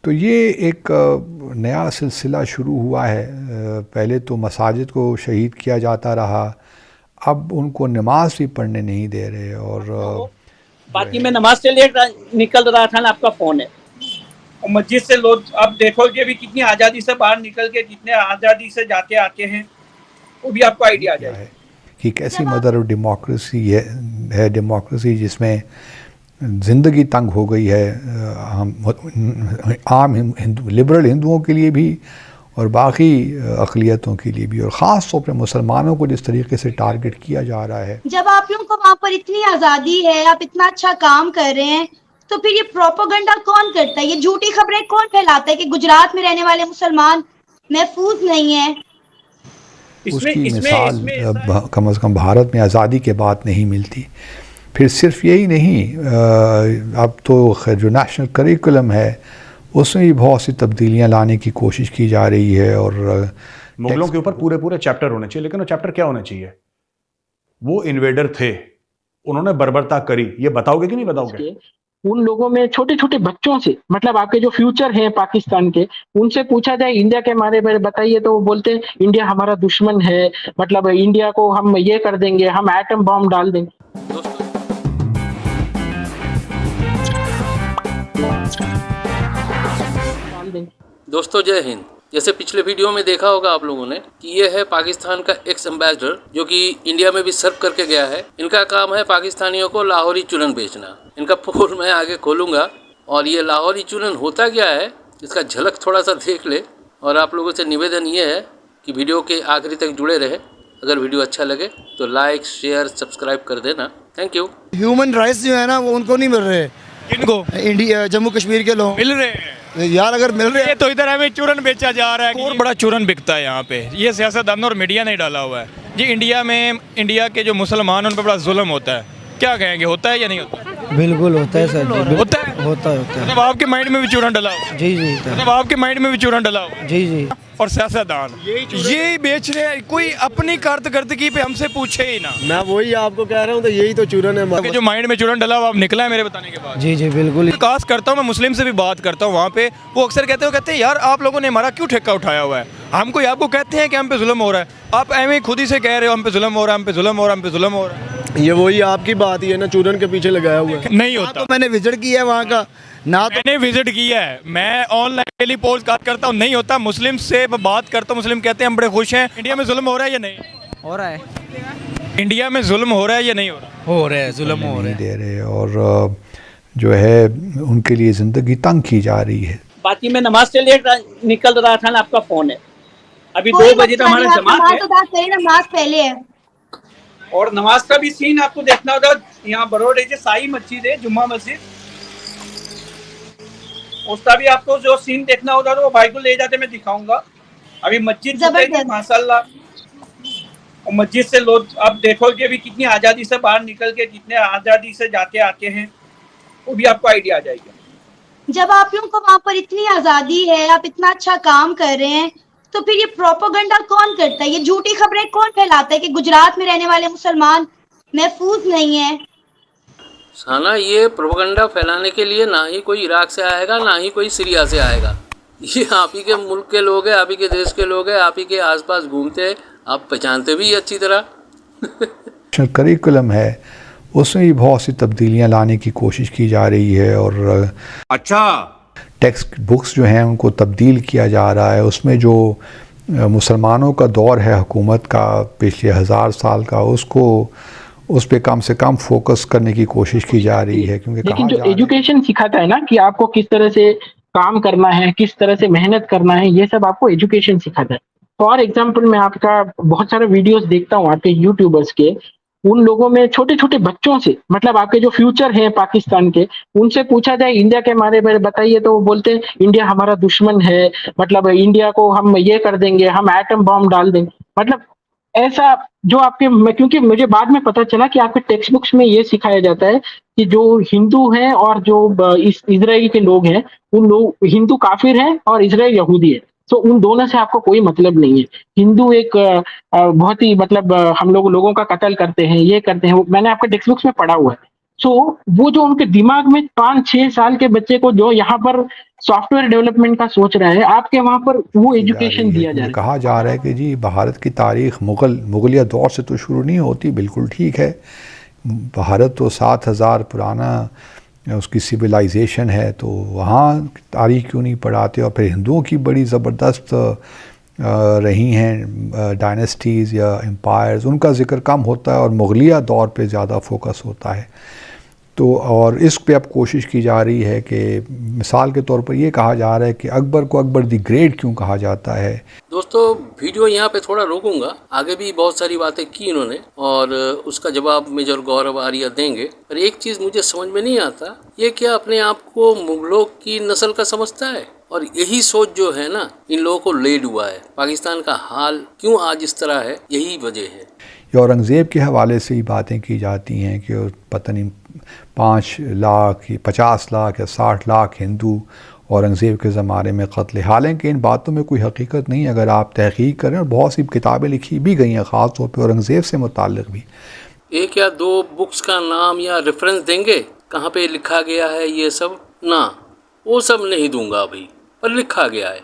तो ये एक नया सिलसिला शुरू हुआ है। पहले तो मसाजिद को शहीद किया जाता रहा, अब उनको नमाज भी पढ़ने नहीं दे रहे। और बाकी मैं नमाज से निकल रहा था ना, आपका फ़ोन है। और मस्जिद से लोग अब देखोगे भी कितनी आज़ादी से बाहर निकल के कितने आज़ादी से जाते आते हैं, वो भी आपको आइडिया आ जाएगा कि कैसी मदर ऑफ डेमोक्रेसी है डेमोक्रेसी जिसमें ज़िंदगी तंग हो गई है आम लिबरल हिंदुओं के लिए भी और बाकी अक़लियतों के लिए भी, और ख़ास तौर पर मुसलमानों को जिस तरीके से टारगेट किया जा रहा है। जब आप लोगों को वहाँ पर इतनी आज़ादी है, आप इतना अच्छा काम कर रहे हैं, तो फिर ये प्रोपेगेंडा कौन करता है? ये झूठी खबरें कौन फैलाता है कि गुजरात में रहने वाले मुसलमान महफूज नहीं है? उसकी मिसाल कम से कम भारत में आज़ादी के बाद नहीं मिलती। फिर सिर्फ यही नहीं, अब तो जो नेशनल करिकुलम है उसमें भी बहुत सी तब्दीलियां लाने की कोशिश की जा रही है। और मुगलों के ऊपर पूरे पूरे चैप्टर होने चाहिए, लेकिन वो चैप्टर क्या होने चाहिए? वो इन्वेडर थे, उन्होंने बर्बरता करी, ये बताओगे कि नहीं बताओगे? उन लोगों में छोटे छोटे बच्चों से, मतलब आपके जो फ्यूचर हैं पाकिस्तान के, उनसे पूछा जाए इंडिया के बारे में बताइए तो वो बोलते हैं इंडिया हमारा दुश्मन है, मतलब इंडिया को हम ये कर देंगे, हम एटम बॉम्ब डाल देंगे। दोस्तों जय हिंद। जैसे पिछले वीडियो में देखा होगा आप लोगों ने कि ये है पाकिस्तान का एक्स एम्बेसडर जो कि इंडिया में भी सर्व करके गया है। इनका काम है पाकिस्तानियों को लाहौरी चूरन बेचना। इनका पोल मैं आगे खोलूंगा और ये लाहौरी चूरन होता क्या है इसका झलक थोड़ा सा देख ले। और आप लोगों से निवेदन ये है कि वीडियो के आखिरी तक जुड़े रहे। अगर वीडियो अच्छा लगे तो लाइक शेयर सब्सक्राइब कर देना। Thank you. ह्यूमन राइट्स जो है ना वो उनको नहीं मिल रहे। किनको? इंडिया जम्मू कश्मीर के लोग मिल रहे हैं यार, अगर मिल रहे हैं तो इधर हमें चूरन बेचा जा रहा है और बड़ा चूरन बिकता है यहाँ पे। ये सियासतदानों और मीडिया ने डाला हुआ है जी। इंडिया के जो मुसलमान उन पर बड़ा जुल्म होता है। क्या कहेंगे, होता है या नहीं होता? बिल्कुल होता है सर जी, होता है। मतलब आपके माइंड में भी चूरन डला हो? जी जी। मतलब आपके माइंड में भी चूरन डला हो? जी जी। और सियासतदान यही बेच रहे हैं, कोई अपनी कारकर्दगी पे हमसे पूछे ही ना। मैं वही आपको कह रहा हूँ, तो यही तो चूरन है जो माइंड में चूरन डला हुआ आप निकला है मेरे बताने के बाद। जी जी बिल्कुल। विकास करता हूँ मैं, मुस्लिम से भी बात करता हूँ वहाँ पे, वो अक्सर कहते हैं यार आप लोगों ने हमारा क्यों ठेका उठाया हुआ है? हम कोई आपको कहते हैं कि हम पे जुल्म हो रहा है, आप एवं खुद ही से कह रहे हो हम पे जुल्म हो रहा है, हम पे जुल्म हो रहा है, हम पे जुल्म हो रहा है। ये वही आपकी बात ही है ना, चूरन के पीछे लगाया हुआ है। नहीं होता। तो मैंने विजिट किया है वहाँ का ना, तो मैंने विजिट किया है, मैं ऑनलाइन डेली पोस्ट करता हूँ, नहीं होता। मुस्लिम से बात करता हूँ, मुस्लिम कहते हैं हम बड़े खुश हैं। इंडिया में जुल्म हो रहा है या नहीं हो रहा है? इंडिया में जुल्म हो रहा है या नहीं हो रहा? हो रहा है, जुल्म हो रहा है। दे रहे और जो है उनके लिए ज़िंदगी तंग की जा रही है। बाकी मैं नमाज से निकल रहा था ना, आपका फ़ोन है। अभी 2 बजे तक हमारा जमात है। नमाज पहले है और नमाज का भी सीन आपको देखना होगा। यहाँ बरोड है, साई मस्जिद है, जुम्मा मस्जिद, उसका भी आपको जो सीन देखना होगा तो वो भाई को ले जाते मैं दिखाऊंगा। अभी मस्जिद माशाल्लाह, और मस्जिद से लोग अब देखोगे भी कितनी आज़ादी से बाहर निकल के कितने आज़ादी से जाते आते हैं, वो भी आपको आइडिया आ जाएगा। जब आप लोगों को वहाँ पर इतनी आज़ादी है, आप इतना अच्छा काम कर रहे हैं, तो फिर ये प्रोपेगेंडा कौन करता है? ये झूठी खबरें कौन फैलाता है कि गुजरात में रहने वाले मुसलमान महफूज नहीं है? साला ये प्रोपेगेंडा फैलाने के लिए ना ही कोई इराक से आएगा ना ही कोई सीरिया से आएगा। ये आप ही के मुल्क के लोग हैं, आप ही के देश के लोग हैं, आप ही के आसपास घूमते हैं, आप पहचानते भी अच्छी तरह। करिकुलम है उसमें भी बहुत सी तब्दीलियां लाने की कोशिश की जा रही है। और अच्छा, टेक्स्ट बुक्स जो हैं उनको तब्दील किया जा रहा है। उसमें जो मुसलमानों का दौर है हुकूमत का पिछले 1000 साल का, उसको उस पे कम से कम फोकस करने की कोशिश की जा रही है। क्योंकि लेकिन जो एजुकेशन सिखाता है ना कि आपको किस तरह से काम करना है, किस तरह से मेहनत करना है, ये सब आपको एजुकेशन सिखाता है। फॉर एग्जाम्पल मैं आपका बहुत सारे वीडियोस देखता हूँ आपके यूट्यूबर्स के, उन लोगों में छोटे छोटे बच्चों से, मतलब आपके जो फ्यूचर हैं पाकिस्तान के, उनसे पूछा जाए इंडिया के बारे में बताइए तो वो बोलते हैं इंडिया हमारा दुश्मन है, मतलब इंडिया को हम ये कर देंगे, हम एटम बॉम्ब डाल देंगे। मतलब ऐसा जो आपके, क्योंकि मुझे बाद में पता चला कि आपके टेक्स्ट बुक्स में ये सिखाया जाता है कि जो हिंदू हैं और जो इजराइल के लोग हैं, उन लोग हिंदू काफिर हैं और इजराइल यहूदी है। तो उन दोनों से आपको कोई मतलब नहीं है। हिंदू एक बहुत ही मतलब हम लोगों का कत्ल करते हैं, ये करते हैं, मैंने आपके टेक्स्ट बुक्स में पढ़ा हुआ है। सो वो जो उनके दिमाग में 5-6 साल के बच्चे को जो यहाँ पर सॉफ्टवेयर डेवलपमेंट का सोच रहा है, आपके वहां पर वो एजुकेशन दिया जा रहा है। कहा जा रहा है कि जी भारत की तारीख मुगलिया दौर से तो शुरू नहीं होती, बिल्कुल ठीक है। भारत तो 7,000 पुराना उसकी सिविलाइजेशन है, तो वहाँ तारीख क्यों नहीं पढ़ाते। और फिर हिंदुओं की बड़ी ज़बरदस्त रही हैं डायनेस्टीज़ या एम्पायर्स, उनका ज़िक्र कम होता है और मुगलिया दौर पे ज़्यादा फोकस होता है। तो और इस पे अब कोशिश की जा रही है कि मिसाल के तौर पर ये कहा जा रहा है कि अकबर को अकबर द ग्रेट क्यों कहा जाता है। दोस्तों वीडियो यहाँ पे थोड़ा रोकूंगा, आगे भी बहुत सारी बातें की इन्होंने और उसका जवाब मेजर गौरव आर्या देंगे। पर एक चीज़ मुझे समझ में नहीं आता, ये क्या अपने आप को मुगलों की नस्ल का समझता है? और यही सोच जो है ना, इन लोगों को लेड हुआ है। पाकिस्तान का हाल क्यों आज इस तरह है, यही वजह है। ये औरंगज़ेब के हवाले से ही बातें की जाती हैं कि पता नहीं 5 लाख 50 लाख या 60 लाख हिंदू औरंगज़ेब के ज़माने में कत्ल। हालांकि इन बातों में कोई हकीकत नहीं, अगर आप तहकीक करें। और बहुत सी किताबें लिखी भी गई हैं ख़ास तौर पर औरंगज़ेब से मुताल्लिक़ भी। एक या दो बुक्स का नाम या रेफरेंस देंगे, कहाँ पे लिखा गया है ये सब? ना, वो सब नहीं दूंगा अभी, पर लिखा गया है।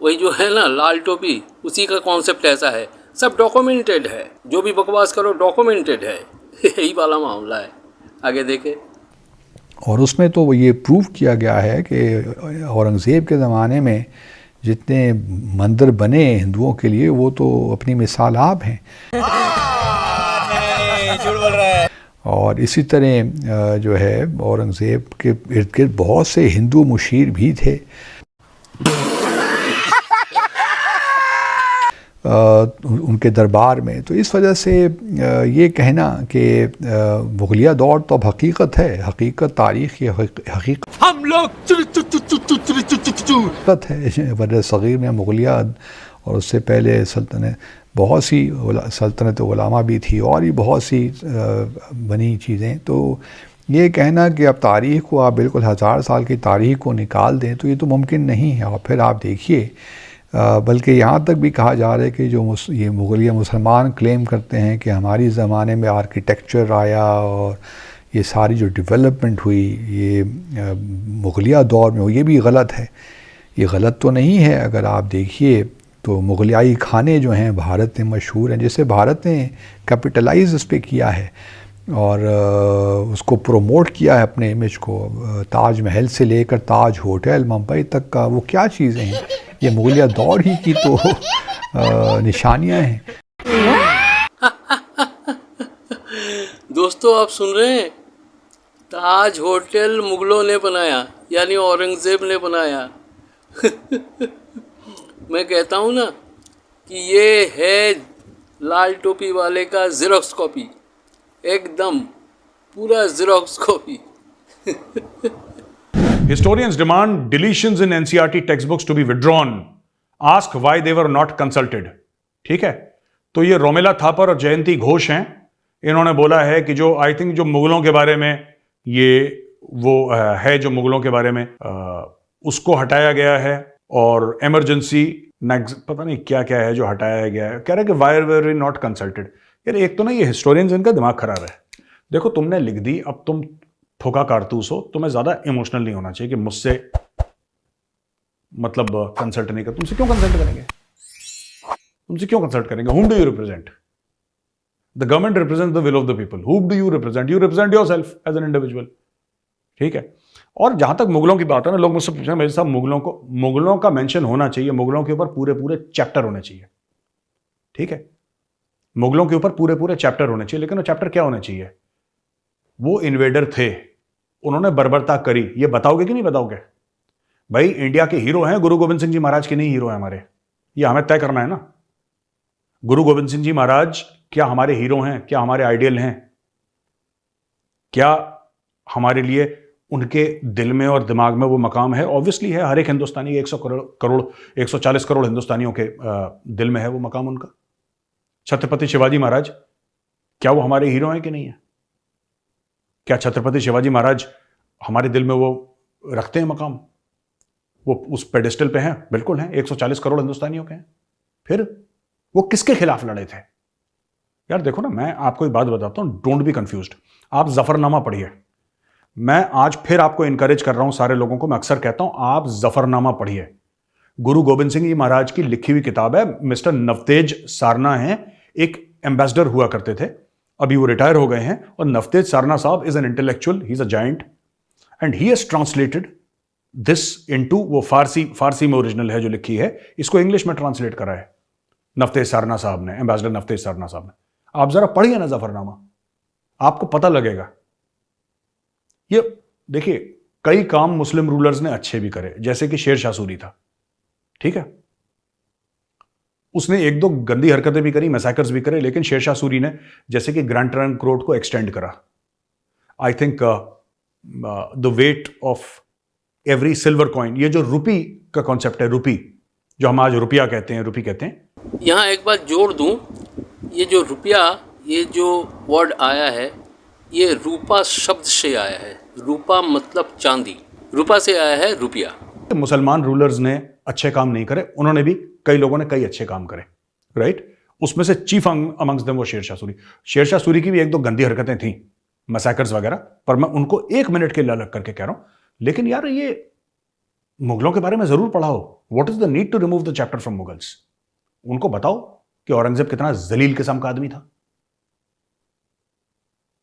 वही जो है ना लाल टोपी, उसी का कॉन्सेप्ट ऐसा है, सब डॉक्यूमेंटेड है। जो भी बकवास करो डॉक्यूमेंटेड है। यही वाला मामला है। आगे देखे। और उसमें तो ये प्रूव किया गया है कि औरंगज़ेब के ज़माने में जितने मंदिर बने हिंदुओं के लिए, वो तो अपनी मिसाल आप हैं। झूठ बोल रहा है। और इसी तरह जो है औरंगज़ेब के इर्द गिर्द बहुत से हिंदू मुशीर भी थे। उनके दरबार में। तो इस वजह से ये कहना कि मुगलिया दौर तो अब हकीकत है, हकीकत तारीख़ की हकीकत हम लोग है। बर सग़ीर में मुगलिया और उससे पहले सल्तनत, बहुत सी सल्तनत उलमा भी थी और भी बहुत सी बनी चीज़ें। तो ये कहना कि अब तारीख़ को आप बिल्कुल 1000 साल की तारीख़ को निकाल दें, तो ये तो मुमकिन नहीं है। और फिर आप देखिए, बल्कि यहाँ तक भी कहा जा रहा है कि जो ये मुगलिया मुसलमान क्लेम करते हैं कि हमारी ज़माने में आर्किटेक्चर आया और ये सारी जो डेवलपमेंट हुई ये मुगलिया दौर में हो, ये भी गलत है। ये गलत तो नहीं है। अगर आप देखिए तो मुगलियाई खाने जो हैं भारत में मशहूर हैं, जिसे भारत ने कैपिटलाइज उस पर किया है और उसको प्रोमोट किया है अपने इमेज को। ताज महल से लेकर ताज होटल मुंबई तक का, वो क्या चीज़ें हैं, ये मुगलिया दौर ही की तो निशानियां हैं। दोस्तों आप सुन रहे हैं, ताज होटल मुगलों ने बनाया, यानी औरंगज़ेब ने बनाया। मैं कहता हूँ ना कि ये है लाल टोपी वाले का ज़ेरॉक्स कॉपी, एकदम पूरा xerox copy. Historians demand deletions in NCERT textbooks to be withdrawn. Ask why they were not consulted. ठीक है, तो ये रोमेला थापर और जयंती घोष हैं। इन्होंने बोला है कि जो आई थिंक जो मुगलों के बारे में ये वो है जो मुगलों के बारे में उसको हटाया गया है और इमरजेंसी पता नहीं क्या क्या है जो हटाया गया है। कह रहे कि वाई वर नॉट कंसल्टेड। यार एक तो ना ये हिस्टोरियंस इनका दिमाग खराब है। देखो तुमने लिख दी, अब तुम ठोका कारतूस हो, तुम्हें ज्यादा इमोशनल नहीं होना चाहिए कि मुझसे मतलब कंसल्ट नहीं कर। तुमसे क्यों कंसल्ट करेंगे? तुमसे क्यों कंसल्ट करेंगे? whom do you represent? The government represents the will of the people. Whom do you represent? You represent yourself as an individual. ठीक है। और जहां तक मुगलों की बात है ना, लोग मुझसे पूछे मेरे साहब मुगलों का मेंशन होना चाहिए, मुगलों के ऊपर पूरे चैप्टर होने चाहिए। ठीक है, मुगलों के ऊपर पूरे चैप्टर होने चाहिए। लेकिन वो चैप्टर क्या होने चाहिए? वो इन्वेडर थे, उन्होंने बर्बरता करी, ये बताओगे कि नहीं बताओगे? भाई इंडिया के हीरो हैं गुरु गोविंद सिंह जी महाराज के नहीं हीरो हैं हमारे, ये हमें तय करना है ना। गुरु गोविंद सिंह जी महाराज क्या हमारे हीरो हैं? क्या हमारे आइडियल हैं? क्या हमारे लिए उनके दिल में और दिमाग में वो मकाम है? ऑब्वियसली है, हर एक हिंदुस्तानी के 140 करोड़ हिंदुस्तानियों के दिल में है वो मकाम उनका। छत्रपति शिवाजी महाराज क्या वो हमारे हीरो हैं कि नहीं है? क्या छत्रपति शिवाजी महाराज हमारे दिल में वो रखते हैं मकाम? वो उस पेडेस्टल पे हैं? बिल्कुल हैं, 140 करोड़ हिंदुस्तानियों के हैं। फिर वो किसके खिलाफ लड़े थे? यार देखो ना, मैं आपको एक बात बताता हूं, डोंट बी कंफ्यूज्ड। आप जफरनामा पढ़िए, मैं आज फिर आपको इंकरेज कर रहा हूं, सारे लोगों को मैं अक्सर कहता हूं, आप जफरनामा पढ़िए। गुरु गोबिंद सिंह जी महाराज की लिखी हुई किताब है। मिस्टर नवतेज सारना हैं, एक एम्बेसडर हुआ करते थे, अभी वो रिटायर हो गए हैं। और नवतेज सारना साहब is an intellectual, he is a giant and he has translated this into, वो फारसी में ओरिजिनल है जो लिखी है, इसको इंग्लिश में ट्रांसलेट करा है नवतेज सारना साहब ने, एम्बेसडर नवतेज सारना साहब ने। आप जरा पढ़िए ना जफरनामा, आपको पता लगेगा। ये देखिए, कई काम मुस्लिम रूलर्स ने अच्छे भी करे, जैसे कि शेर शाह सूरी था, ठीक है, उसने एक दो गंदी हरकतें भी करी, मैसैकर्स भी करे, लेकिन शेर शाह सूरी ने जैसे कि ग्रैंड ट्रंक रोड को एक्सटेंड करा। I think the weight of every silver coin, ये जो रुपी का कॉन्सेप्ट है, रुपी जो हम आज रुपया कहते हैं, रुपी कहते हैं। यहाँ एक बात जोड़ दूं, ये जो रुपया, ये जो वर्ड आया है, ये रूपा शब्द से आया है। रूपा मतलब चांदी, रूपा से आया है रुपया। मुसलमान रूलर्स ने अच्छे काम नहीं करे, उन्होंने भी, कई लोगों ने कई अच्छे काम करे, राइट। उसमें से चीफ अमंग्स देम वो शेर शाह सूरी। शेर शाह सूरी की भी एक दो गंदी हरकतें थी, मैसैकर्स वगैरह, पर मैं उनको एक मिनट के लिए अलग करके कह रहा हूं। लेकिन यार, ये मुगलों के बारे में जरूर पढ़ाओ। What is the need to remove the chapter from Mughals? उनको बताओ कि औरंगजेब कितना जलील किस्म का आदमी था,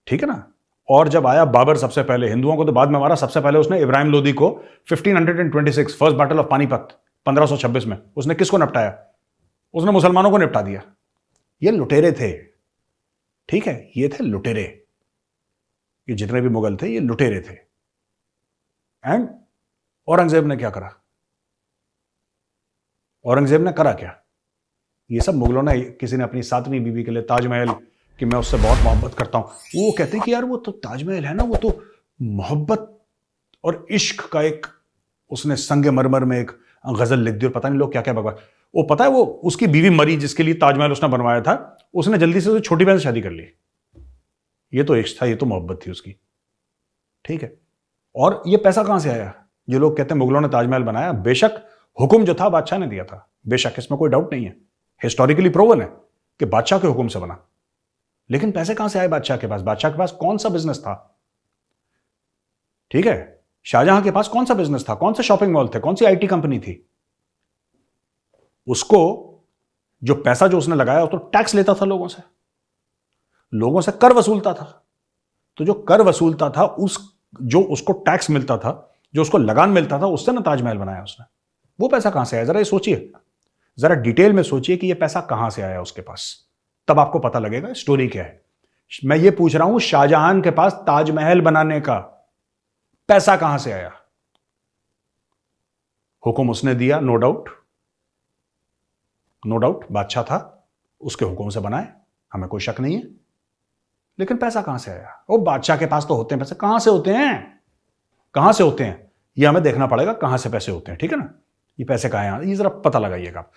ठीक है ना। और जब आया बाबर, सबसे पहले हिंदुओं को तो बाद में मारा, सबसे पहले उसने इब्राहिम लोदी को 1526 फर्स्ट बैटल ऑफ पानीपत 1526 में उसने किसको निपटाया? उसने मुसलमानों को निपटा दिया। ये लुटेरे थे, ठीक है, ये थे लुटेरे। ये जितने भी मुगल थे ये लुटेरे थे। एंड औरंगजेब ने क्या करा? औरंगजेब ने करा क्या? ये सब मुगलों ने, किसी ने अपनी 7वीं बीवी के लिए ताजमहल, कि मैं उससे बहुत मोहब्बत करता हूं, वो कहते हैं कि यार वो तो ताजमहल है ना, वो तो मोहब्बत और इश्क का एक, उसने संगे मरमर में एक गजल लिख दी और पता नहीं लोग क्या क्या बकवास। वो पता है, वो उसकी बीवी मरी जिसके लिए ताजमहल उसने बनवाया था, उसने जल्दी से छोटी बहन से शादी कर ली। ये तो इश्क था, ये तो मोहब्बत थी उसकी, ठीक है। और ये पैसा कहां से आया? जो लोग कहते हैं मुगलों ने ताजमहल बनाया, बेशक हुक्म जो था बादशाह ने दिया था, बेशक, इसमें कोई डाउट नहीं है, हिस्टोरिकली प्रूवन है कि बादशाह के हुक्म से बना। लेकिन पैसे कहां से आए बादशाह के पास? बादशाह के पास कौन सा बिजनेस था? ठीक है, शाहजहां के पास कौन सा बिजनेस था? कौन से शॉपिंग मॉल थे? कौन सी आईटी कंपनी थी? उसको जो पैसा जो उसने लगाया, तो टैक्स लेता था लोगों से कर वसूलता था। तो जो कर वसूलता था, जो उसको टैक्स मिलता था, जो उसको लगान मिलता था, उससे ना ताजमहल बनाया उसने। वो पैसा कहां से आया? जरा ये सोचिए, जरा डिटेल में सोचिए कि ये पैसा कहां से आया उसके पास, तब आपको पता लगेगा स्टोरी क्या है। मैं ये पूछ रहा हूं, शाहजहां के पास ताजमहल बनाने का पैसा कहां से आया? हुक्म उसने दिया, नो डाउट, बादशाह था, उसके हुक्म से बनाए, हमें कोई शक नहीं है। लेकिन पैसा कहां से आया? वो बादशाह के पास तो होते हैं पैसे, कहां से होते हैं? ये हमें देखना पड़ेगा कहां से पैसे होते हैं, ठीक है ना। ये पैसे कहां हैं, ये जरा पता लगाइएगा आप।